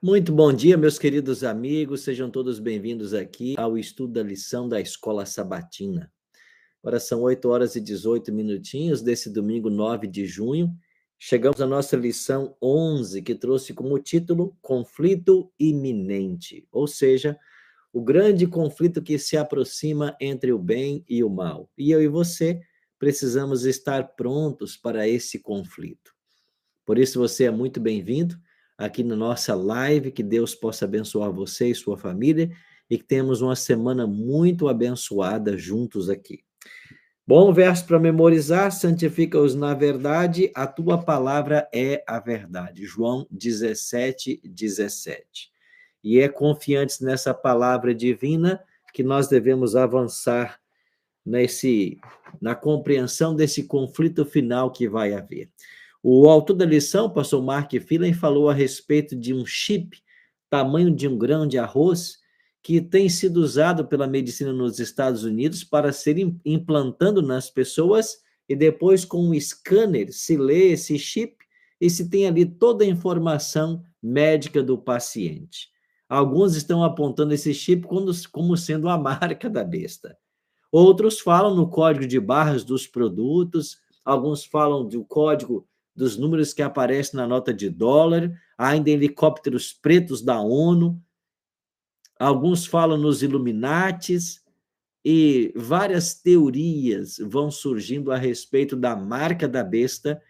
Muito bom dia, meus queridos amigos, sejam todos bem-vindos aqui ao estudo da lição da Escola Sabatina. Agora são 8 horas e 18 minutinhos desse domingo 9 de junho. Chegamos à nossa lição 11, que trouxe como título Conflito Iminente, ou seja, o grande conflito que se aproxima entre o bem e o mal. E eu e você precisamos estar prontos para esse conflito. Por isso, você é muito bem-vindo aqui na nossa live, que Deus possa abençoar você e sua família e que tenhamos uma semana muito abençoada juntos aqui. Bom verso para memorizar, santifica-os na verdade, a tua palavra é a verdade. João 17, 17. E é confiantes nessa palavra divina que nós devemos avançar na compreensão desse conflito final que vai haver. O autor da lição, pastor Mark Phelan, falou a respeito de um chip, tamanho de um grão de arroz, que tem sido usado pela medicina nos Estados Unidos para ser implantando nas pessoas e depois com um scanner se lê esse chip e se tem ali toda a informação médica do paciente. Alguns estão apontando esse chip como sendo a marca da besta. Outros falam no código de barras dos produtos, alguns falam do código dos números que aparecem na nota de dólar, ainda helicópteros pretos da ONU, alguns falam nos Illuminatis, e várias teorias vão surgindo a respeito da marca da besta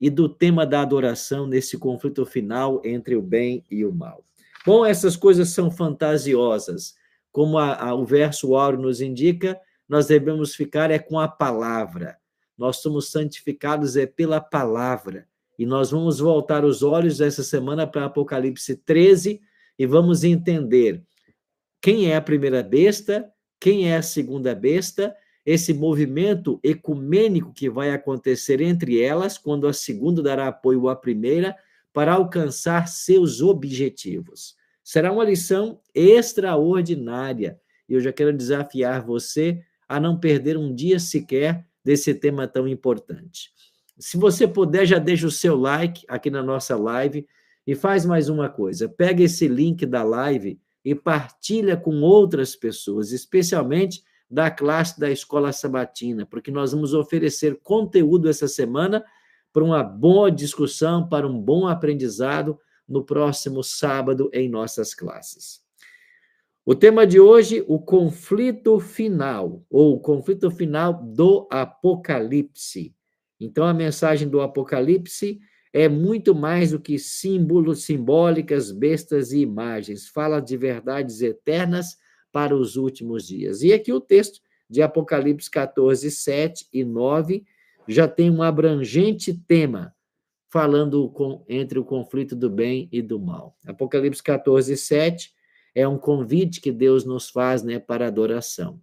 e do tema da adoração nesse conflito final entre o bem e o mal. Bom, essas coisas são fantasiosas. Como o verso áureo nos indica, nós devemos ficar com a palavra. Nós somos santificados pela palavra. E nós vamos voltar os olhos essa semana para Apocalipse 13 e vamos entender quem é a primeira besta, quem é a segunda besta, esse movimento ecumênico que vai acontecer entre elas, quando a segunda dará apoio à primeira, para alcançar seus objetivos. Será uma lição extraordinária. E eu já quero desafiar você a não perder um dia sequer desse tema tão importante. Se você puder, já deixa o seu like aqui na nossa live e faz mais uma coisa. Pega esse link da live e partilha com outras pessoas, especialmente da classe da Escola Sabatina, porque nós vamos oferecer conteúdo essa semana para uma boa discussão, para um bom aprendizado no próximo sábado em nossas classes. O tema de hoje, o conflito final, ou o conflito final do Apocalipse. Então, a mensagem do Apocalipse é muito mais do que símbolos, simbólicas, bestas e imagens. Fala de verdades eternas para os últimos dias. E aqui o texto de Apocalipse 14, 7 e 9 já tem um abrangente tema, falando entre o conflito do bem e do mal. Apocalipse 14, 7 é um convite que Deus nos faz, para a adoração.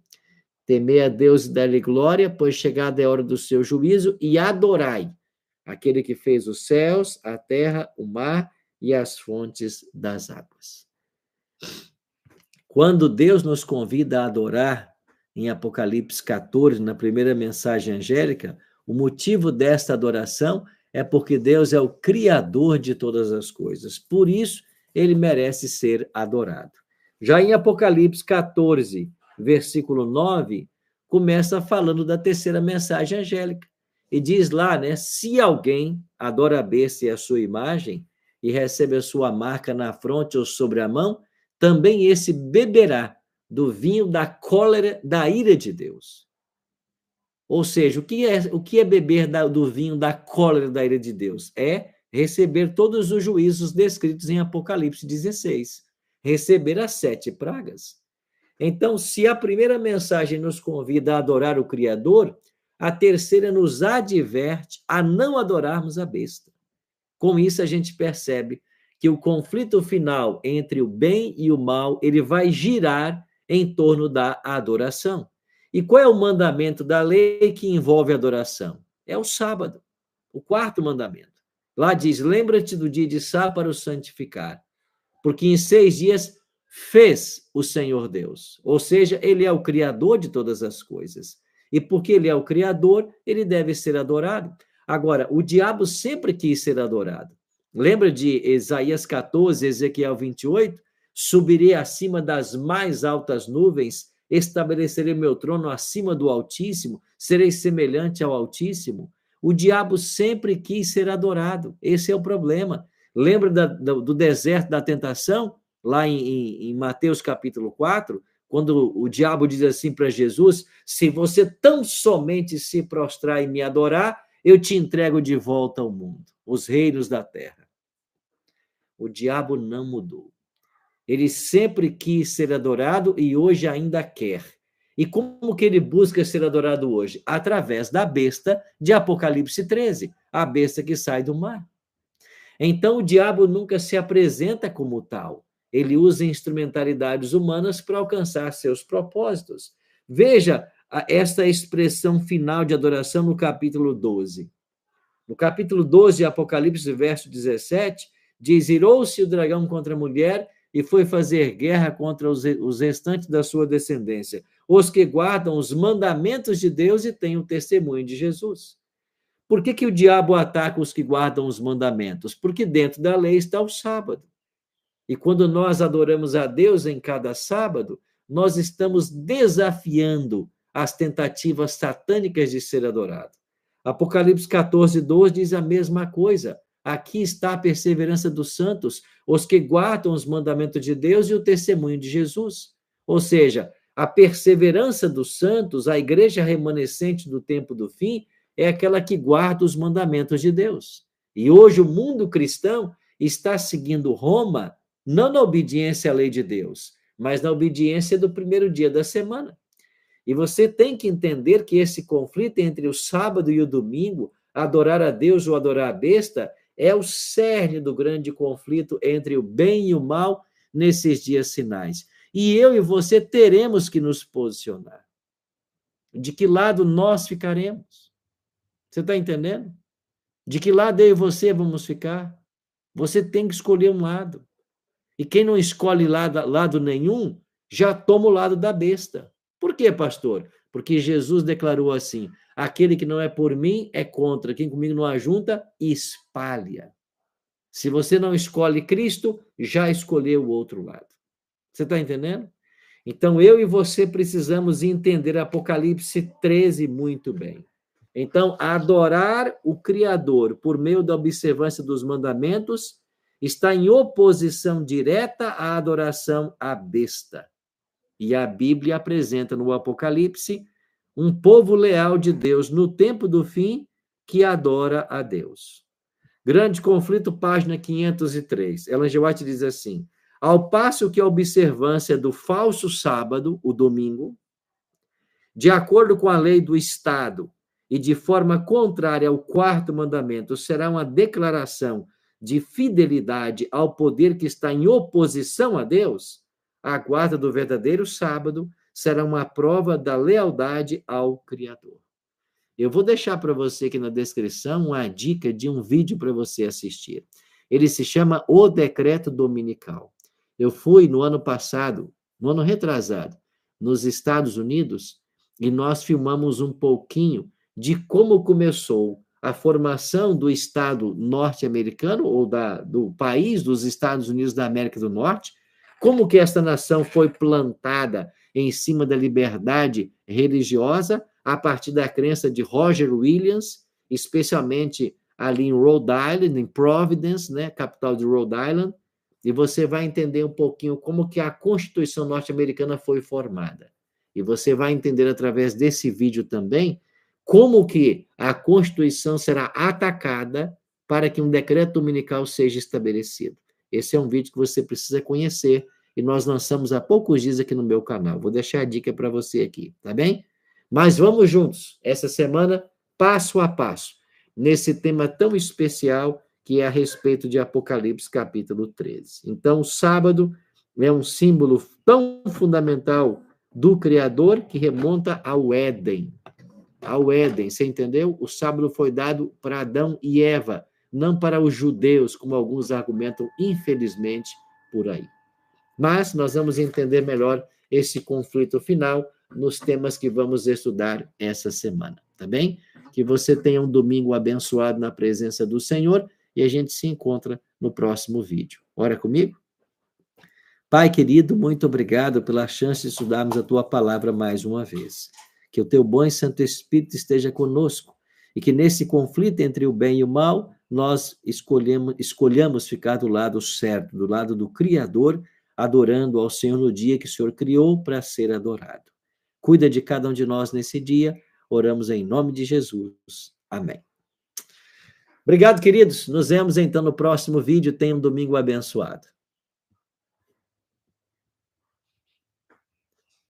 Temei a Deus e dá-lhe glória, pois chegada é a hora do seu juízo, e adorai aquele que fez os céus, a terra, o mar e as fontes das águas. Quando Deus nos convida a adorar, em Apocalipse 14, na primeira mensagem angélica, o motivo desta adoração é porque Deus é o Criador de todas as coisas. Por isso, ele merece ser adorado. Já em Apocalipse 14, versículo 9, começa falando da terceira mensagem angélica. E diz lá, se alguém adora a besta e a sua imagem, e recebe a sua marca na fronte ou sobre a mão, também esse beberá do vinho da cólera, da ira de Deus. Ou seja, o que é beber do vinho da cólera, da ira de Deus? É receber todos os juízos descritos em Apocalipse 16. Receber as 7 pragas. Então, se a primeira mensagem nos convida a adorar o Criador, a terceira nos adverte a não adorarmos a besta. Com isso, a gente percebe que o conflito final entre o bem e o mal, ele vai girar em torno da adoração. E qual é o mandamento da lei que envolve a adoração? É o sábado, o 4º mandamento. Lá diz, lembra-te do dia de sábado para o santificar, porque em 6 dias fez o Senhor Deus. Ou seja, ele é o Criador de todas as coisas. E porque ele é o Criador, ele deve ser adorado. Agora, o diabo sempre quis ser adorado. Lembra de Isaías 14, Ezequiel 28? Subirei acima das mais altas nuvens, estabelecerei meu trono acima do Altíssimo, serei semelhante ao Altíssimo. O diabo sempre quis ser adorado, esse é o problema. Lembra do deserto da tentação? Lá em Mateus capítulo 4, quando o diabo diz assim para Jesus: se você tão somente se prostrar e me adorar, eu te entrego de volta ao mundo, os reinos da terra. O diabo não mudou. Ele sempre quis ser adorado e hoje ainda quer. E como que ele busca ser adorado hoje? Através da besta de Apocalipse 13, a besta que sai do mar. Então, o diabo nunca se apresenta como tal. Ele usa instrumentalidades humanas para alcançar seus propósitos. Veja esta expressão final de adoração no capítulo 12. No capítulo 12 de Apocalipse, verso 17, diz: irou-se o dragão contra a mulher e foi fazer guerra contra os restantes da sua descendência, os que guardam os mandamentos de Deus e têm o testemunho de Jesus. Por que o diabo ataca os que guardam os mandamentos? Porque dentro da lei está o sábado. E quando nós adoramos a Deus em cada sábado, nós estamos desafiando as tentativas satânicas de ser adorado. Apocalipse 14, 12 diz a mesma coisa. Aqui está a perseverança dos santos, os que guardam os mandamentos de Deus e o testemunho de Jesus. Ou seja, a perseverança dos santos, a igreja remanescente do tempo do fim, é aquela que guarda os mandamentos de Deus. E hoje o mundo cristão está seguindo Roma, não na obediência à lei de Deus, mas na obediência do primeiro dia da semana. E você tem que entender que esse conflito entre o sábado e o domingo, adorar a Deus ou adorar a besta, é o cerne do grande conflito entre o bem e o mal nesses dias finais. E eu e você teremos que nos posicionar. De que lado nós ficaremos? Você está entendendo? De que lado eu e você vamos ficar? Você tem que escolher um lado. E quem não escolhe lado nenhum, já toma o lado da besta. Por quê, pastor? Porque Jesus declarou assim: aquele que não é por mim é contra, quem comigo não ajunta, espalha. Se você não escolhe Cristo, já escolheu o outro lado. Você está entendendo? Então, eu e você precisamos entender Apocalipse 13 muito bem. Então, adorar o Criador por meio da observância dos mandamentos está em oposição direta à adoração à besta. E a Bíblia apresenta no Apocalipse um povo leal de Deus no tempo do fim que adora a Deus. Grande Conflito, página 503. Ellen G. White diz assim: ao passo que a observância do falso sábado, o domingo, de acordo com a lei do Estado e de forma contrária ao quarto mandamento, será uma declaração de fidelidade ao poder que está em oposição a Deus, a guarda do verdadeiro sábado será uma prova da lealdade ao Criador. Eu vou deixar para você aqui na descrição uma dica de um vídeo para você assistir. Ele se chama O Decreto Dominical. Eu fui no ano passado, no ano retrasado, nos Estados Unidos, e nós filmamos um pouquinho de como começou a formação do Estado norte-americano, ou do país dos Estados Unidos da América do Norte, como que esta nação foi plantada em cima da liberdade religiosa, a partir da crença de Roger Williams, especialmente ali em Rhode Island, em Providence, né, capital de Rhode Island, e você vai entender um pouquinho como que a Constituição norte-americana foi formada. E você vai entender através desse vídeo também como que a Constituição será atacada para que um decreto dominical seja estabelecido. Esse é um vídeo que você precisa conhecer e nós lançamos há poucos dias aqui no meu canal. Vou deixar a dica para você aqui, tá bem? Mas vamos juntos, essa semana, passo a passo, nesse tema tão especial que é a respeito de Apocalipse capítulo 13. Então, o sábado é um símbolo tão fundamental do Criador que remonta ao Éden. Ao Éden, você entendeu? O sábado foi dado para Adão e Eva, não para os judeus, como alguns argumentam, infelizmente, por aí. Mas nós vamos entender melhor esse conflito final nos temas que vamos estudar essa semana, tá bem? Que você tenha um domingo abençoado na presença do Senhor e a gente se encontra no próximo vídeo. Ora comigo? Pai querido, muito obrigado pela chance de estudarmos a tua palavra mais uma vez. Que o teu bom e Santo Espírito esteja conosco e que nesse conflito entre o bem e o mal, nós escolhamos ficar do lado certo, do lado do Criador, adorando ao Senhor no dia que o Senhor criou para ser adorado. Cuida de cada um de nós nesse dia, oramos em nome de Jesus. Amém. Obrigado, queridos. Nos vemos então no próximo vídeo. Tenha um domingo abençoado.